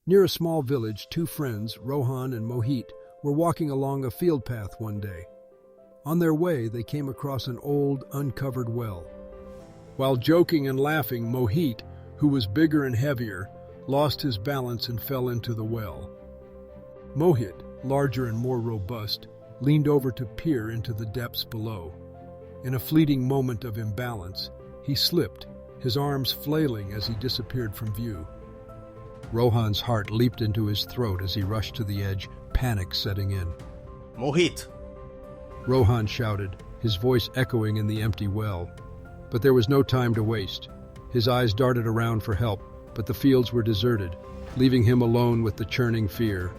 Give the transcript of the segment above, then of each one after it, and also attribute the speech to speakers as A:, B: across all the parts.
A: Near a small village, two friends, Rohan and Mohit, were walking along a field path one day. On their way, they came across an old, uncovered well. While joking and laughing, Mohit, who was bigger and heavier, lost his balance and fell into the well. Mohit, larger and more robust, leaned over to peer into the depths below. In a fleeting moment of imbalance, he slipped, his arms flailing as he disappeared from view. Rohan's heart leaped into his throat as he rushed to the edge, panic setting in.
B: Mohit!
A: Rohan shouted, his voice echoing in the empty well. But there was no time to waste. His eyes darted around for help, but the fields were deserted, leaving him alone with the churning fear.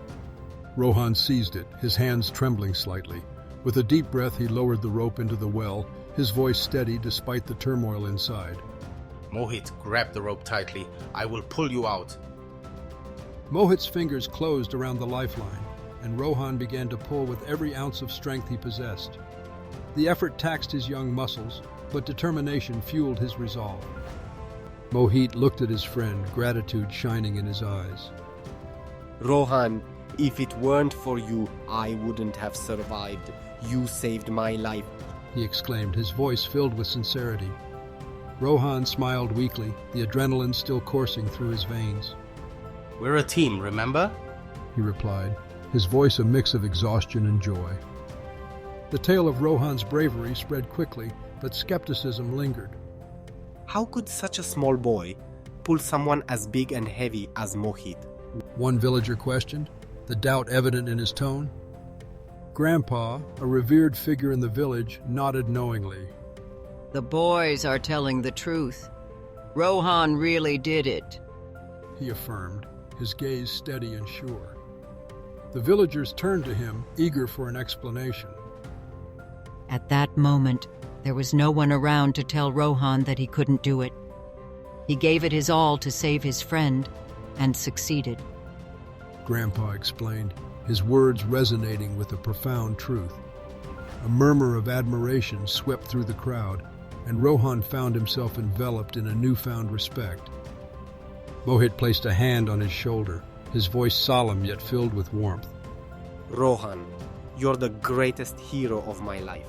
A: Rohan seized it, his hands trembling slightly. With a deep breath, he lowered the rope into the well, his voice steady despite the turmoil inside.
B: Mohit, grab the rope tightly. I will pull you out.
A: Mohit's fingers closed around the lifeline, and Rohan began to pull with every ounce of strength he possessed. The effort taxed his young muscles, but determination fueled his resolve. Mohit looked at his friend, gratitude shining in his eyes.
C: Rohan, if it weren't for you, I wouldn't have survived. You saved my life.
A: He exclaimed, his voice filled with sincerity. Rohan smiled weakly, the adrenaline still coursing through his veins.
B: We're a team, remember?
A: He replied, his voice a mix of exhaustion and joy. The tale of Rohan's bravery spread quickly, but skepticism lingered.
C: How could such a small boy pull someone as big and heavy as Mohit?
A: One villager questioned, the doubt evident in his tone. Grandpa, a revered figure in the village, nodded knowingly.
D: The boys are telling the truth. Rohan really did it,
A: He affirmed, his gaze steady and sure. The villagers turned to him, eager for an explanation.
D: At that moment, there was no one around to tell Rohan that he couldn't do it. He gave it his all to save his friend, and succeeded.
A: Grandpa explained, his words resonating with a profound truth. A murmur of admiration swept through the crowd, and Rohan found himself enveloped in a newfound respect. Mohit placed a hand on his shoulder, his voice solemn yet filled with warmth.
C: Rohan, you're the greatest hero of my life.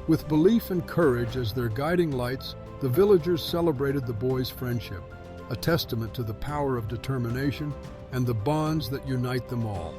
A: With belief and courage as their guiding lights, the villagers celebrated the boys' friendship, a testament to the power of determination and the bonds that unite them all.